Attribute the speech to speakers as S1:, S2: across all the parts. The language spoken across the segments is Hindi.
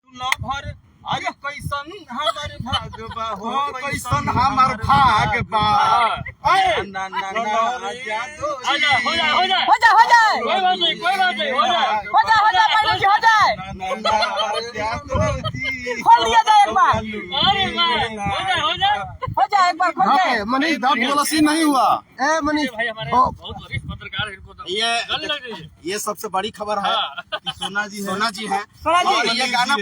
S1: भर अरे कैसन हमार भाग बा हो कैसन हमार भाग बा ना ना ना जादू
S2: हो जाए
S3: हो जाए
S2: कोई बात नहीं हो जाए
S3: पहले हो जाए खोल दिया जाए एक बार
S2: अरे वाह हो जाए
S3: एक बार खोल के
S1: मनीष दांत बोला सी नहीं हुआ
S3: ए मनीष
S2: भाई हमारे बहुत वरिष्ठ पत्रकार इनको तो
S1: ये सबसे बड़ी खबर है कि सोना जी हैं
S3: सोना जी।
S1: और ये गाना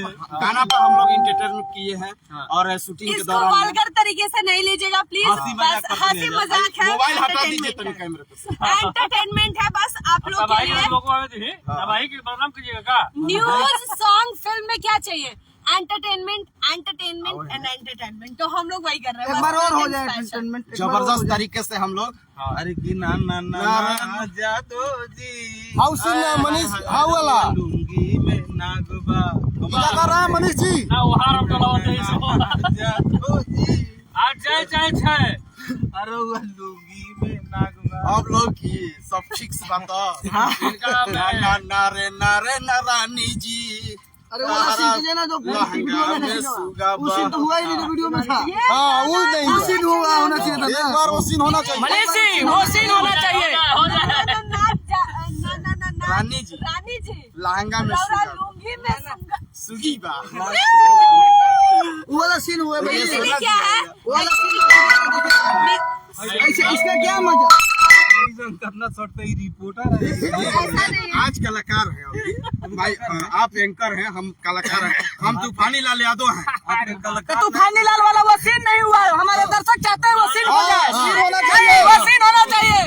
S1: पर हम लोग एंटरटेनमेंट किए हैं और शूटिंग के
S4: इसको
S1: दौरान
S4: वल्गर तरीके से नहीं लीजिएगा प्लीज। बस हंसी मजाक है,
S1: मोबाइल हटा दीजिए तभी कैमरे पे
S4: एंटरटेनमेंट है बस आप लोग के लिए।
S2: लोगों दबाई की बदनाम कीजिएगा का
S4: न्यूज सॉन्ग फिल्म में क्या चाहिए? Entertainment and entertainment. तो हम लोग वही कर रहे हैं।
S3: एक बार और हो जाए एंटरटेनमेंट
S1: जबरदस्त तरीके से हम लोग अरे की ना ना ना जादू जी
S3: हाउ सुन मनीष हाउ वाला
S1: लुंगी में नागबा
S3: क्या कर रहा है मनीष जी
S2: ना वहां हम चलावते हैं
S1: जादू जी
S2: आज जाए
S1: अरे वो लुंगी में नागबा आप लोग की सब ठीक से बता
S2: इनका
S1: ना रे नारानी जी
S3: अरे वो सीन कीजिए ना जो वीडियो में नहीं वो सीन तो हुआ ही नहीं जो वीडियो में था हाँ वो नहीं वो सीन हुआ होना चाहिए था एक बार वो सीन होना चाहिए
S2: मनीष जी वो सीन होना चाहिए
S1: रानी जी लहंगा में
S4: लुंगी में
S1: सुगी बा
S3: वो वाला सीन हुआ भाई
S4: इसलिए क्या है?
S3: वो वाला ऐसे इसका क्या मजा
S1: करना छोड़ते ही रिपोर्टर आज कलाकार है भाई आप एंकर हैं हम कलाकार हैं हम तूफानी लाल यादव हैं
S3: तो तूफानी लाल वाला वो सीन नहीं हुआ हमारे दर्शक चाहते हैं वो सीन हो जाए सीन होना चाहिए वो सीन होना चाहिए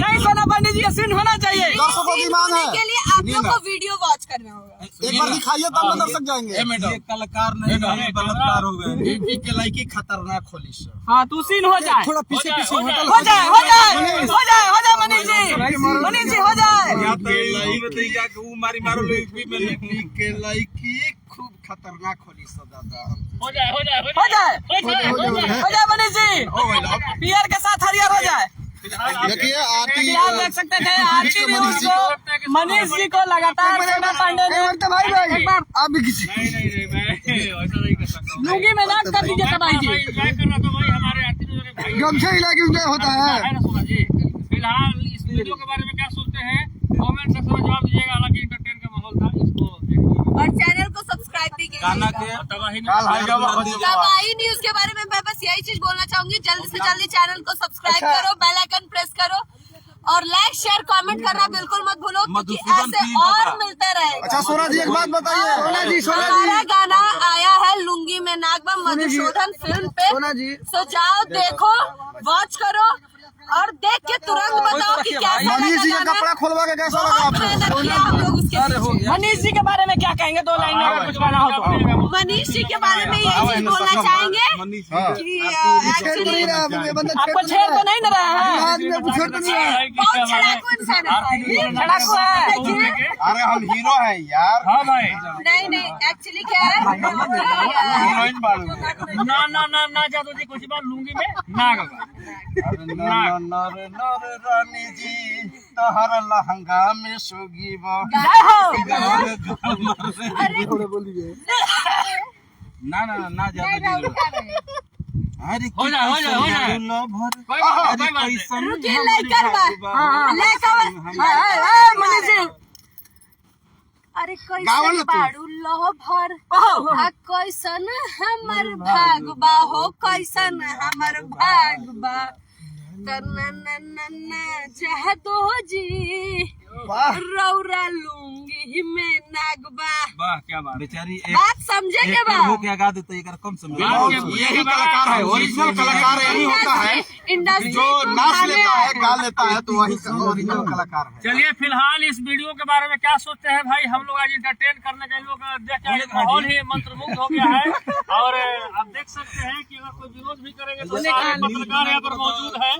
S3: नहीं सोना पंडित जी ये सीन होना चाहिए दर्शकों की मांग है
S4: के लिए आप लोग को वीडियो वॉच करना होगा।
S3: एक बार दिखाइए तब ना दर्शक जाएंगे
S1: ये कलाकार नहीं बलात्कार हो गए बीपी के लाइकी खतरनाक खोली से
S2: हाँ तू सीन हो जाए
S3: थोड़ा पीछे पीछे
S2: हो
S3: जाए मनीष जी हो जाए
S1: मारी मारो बीपी में बीपी के लाइकी खूब खतरनाक खोली से दादा
S2: हो जाए
S3: हो जाए मनीष जी पियर के साथ हरियर हो जाए
S1: देखिए आरती
S3: आप देख सकते थे आरती न्यूज को मनीष जी को लगातार सोना पांडे ने एक बार आप भी किसी
S2: नहीं मैं ऐसा नहीं कर सकता
S3: लुंगी में नाक कर दीजिए तबाही जी
S2: एंजॉय कर रहा था भाई हमारे आरती ने भाई
S3: गमछा हिला के एंजॉय होता है
S2: ना सोना जी फिलहाल इस वीडियो के बारे में क्या सोचते हैं कमेंट सेक्शन में जवाब दीजिएगा। हालांकि एंटरटेन का माहौल था इसको
S4: और चैनल को सब्सक्राइब भी
S1: गाना
S4: कीजिएगा।
S1: के
S2: तबाही
S4: तबाही न्यूज के बारे में मैं बस यही चीज बोलना चाहूंगी, जल्दी से जल्दी चैनल को सब्सक्राइब करो, बेल आइकन प्रेस करो और लाइक शेयर कमेंट करना बिल्कुल मत भूलो क्योंकि ऐसे और मिलते रहेगा।
S3: अच्छा सोना जी एक बात बताइए
S4: हमारा गाना आया है लुंगी में नागबा मधुसूदन फिल्म पे।
S3: सोना जी
S4: तो जाओ देखो, वॉच करो और देख के तुरंत बताओ कि कैसा
S3: मनीष जी
S4: लगा
S3: का
S4: गाना।
S3: कपड़ा खोलवा के कैसा लगा
S4: बहुत मेहनत किया हम लोग उसके पीछे।
S3: मनीष जी के बारे में क्या कहेंगे 2 लाइन में अगर कुछ कहना हो तो
S4: मनीष जी के बारे में यही चीज बोलना चाहेंगे कि एक्चुअली
S3: आपको छेड़ तो नहीं ना रहा है
S4: बहुत छड़ाकू इंसान है भाई।
S3: छड़ाकू है
S4: देखिए
S1: अरे हम हीरो हैं यार
S2: हाँ भाई
S4: नहीं एक्चुअली क्या है
S1: हीरोइन बाड़ू
S2: ना जादू जी कुछ बात लूंगी मैं
S1: नर रानी जी तहर लहंगा में सोगी ना जादू अरे
S2: हो जाए
S4: रुकिए लेकर
S3: मनीष जी
S4: अरे कैसन बाड़ू लहो भर कैसन हमर भागबा हो कैसन हमर भागबा चाह दो जी रौरा लूंगी में नागबा।
S2: वाह क्या बात
S1: बेचारी
S4: बात समझे के बाद
S1: क्या गा देते एक कम समझ यही कलाकार है ओरिजिनल कलाकार यही होता है
S4: इंडस्ट्री
S1: जो नाच लेता है गा लेता है तो वही ओरिजिनल कलाकार है।
S2: चलिए फिलहाल इस वीडियो के बारे में क्या सोचते हैं भाई। हम लोग आज एंटरटेन करने के लोग देख के माहौल ही मंत्रमुग्ध हो गया है और आप देख सकते हैं कि अगर कोई विरोध भी करेंगे तो सारे पत्रकार यहाँ पर मौजूद है,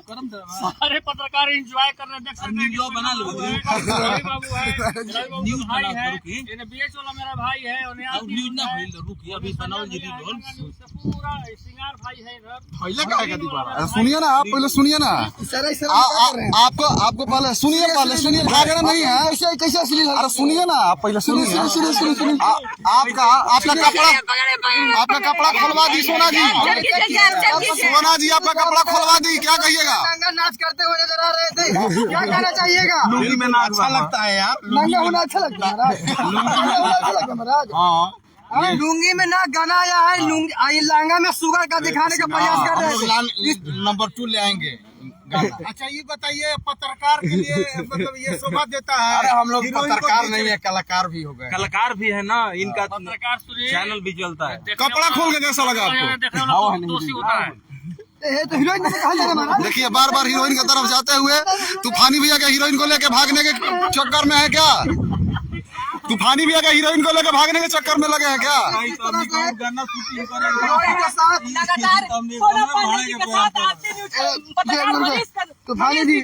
S2: सारे पत्रकार एंजॉय कर रहे हैं। देख सकते हैं रवि बाबू है, रवि बाबू का भाई है, इन्हें बीएच वाला मेरा भाई है, और यहाँ पूरा सिंगार भाई है इधर।
S5: सुनिए ना आप, पहले सुनिए ना। आपको पहले सुनिए, भागना नहीं है। कैसे अरे सुनिए ना आप, पहले सुनिए। आपका कपड़ा खोलवा दी सोना जी। सोना जी आपका कपड़ा खोलवा दी, क्या कहिएगा?
S3: नाच करते हुए नजर आ रहे थे, क्या कहना चाहिएगा?
S1: लुंगी में ना अच्छा लगता है यार,
S3: नंगा होना अच्छा लगता है महाराज। लुंगी में ना गाना आया है, लुंगी लहंगा में सुगर का दिखाने का प्रयास कर रहे थे।
S1: नंबर 2 ले आएंगे। अच्छा ये बताइए, पत्रकार के लिए मतलब ये शोभा देता है? अरे हम लोग पत्रकार नहीं है, कलाकार भी हो गए।
S6: कलाकार भी है ना, इनका
S2: पत्रकार
S6: चैनल भी चलता है।
S1: कपड़ा खोल के कैसा लगा आपको?
S2: दोषी होता है।
S3: तो हीरोइन में कहा जाएगा महाराज?
S5: देखिए बार बार हीरोइन की तरफ जाते हुए तूफानी भैया के हीरोइन को लेके भागने के चक्कर में है क्या? तूफानी भैया का हीरोइन को लेकर भागने के चक्कर में लगे हैं क्या? तूफानी जी,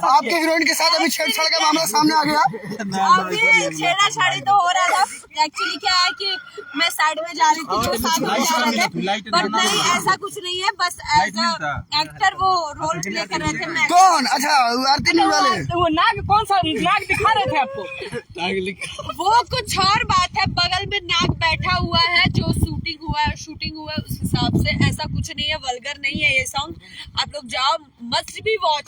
S5: आपके हीरोइन के साथ अभी छेड़छाड़ का मामला सामने आ गया।
S4: अभी छेड़ाछाड़ी तो हो रहा था। एक्चुअली क्या है कि मैं साइड में जा रही थी, तो साथ में जा रहे थे, बट नहीं ऐसा कुछ नहीं है। बस एज एक्टर वो रोल प्ले कर रहे थे। मैं
S3: कौन? अच्छा आरती न्यूज़ वाले।
S2: वो नाग कौन सा नाग दिखा रहे थे आपको?
S4: वो कुछ और बात है। बगल में नाग बैठा हुआ है, जो शूटिंग हुआ है उस हिसाब से। ऐसा कुछ नहीं है, वल्गर नहीं है ये सॉन्ग। आप लोग जाओ, मस्ट बी वॉच।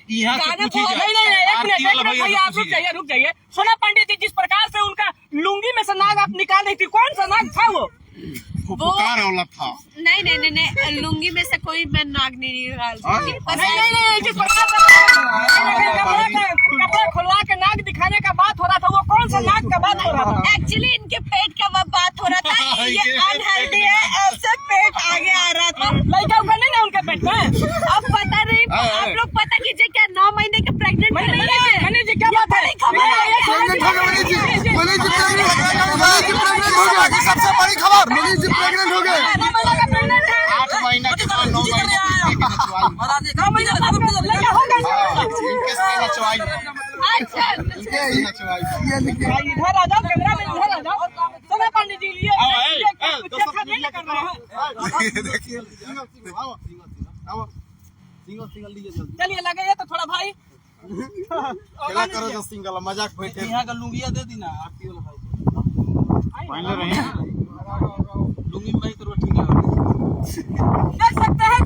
S4: गाना बहुत
S2: नहीं, एक मिनट भैया, आप रुक जाइए। सोना पंडित जी, जिस प्रकार से उनका लुंगी में से नाग आप निकाल रही थी, कौन सा नाग था वो?
S1: था।
S4: नहीं, लुंगी में से कोई मैं नाग नहीं निकाल सकती।
S2: नहीं, जिस प्रकार से कपड़ा खुलवा के नाग दिखाने का बात हो रहा था, वो कौन सा नाग का बात हो रहा था?
S4: एक्चुअली इनके पेट का बात हो रहा था। ये अनहेल्दी है, ऐसे पेट आगे आ रहा था।
S2: लड़का उनका नहीं ना उनके पेट में।
S4: अब पता नहीं, आप लोग पता कीजिए क्या 9 महीने के प्रेग्नेंट नहीं है?
S2: जी क्या बात है?
S5: सबसे बड़ी खबर, मनीष जी प्रेग्नेंट हो गए।
S1: 8 महीना के बाद 9 महीने
S4: अच्छा,
S2: इधर आ जाओ, कैमरा में इधर आ जाओ। सोना पंडित जी लिए चलिए लगे तो थोड़ा भाई
S1: करो जो सिंगल मजाक बैठे।
S6: यहाँ का लुंगिया दे दी ना आपकी वाला भाई। लुंगी भाई तो ठीक है।
S2: देख सकते हैं।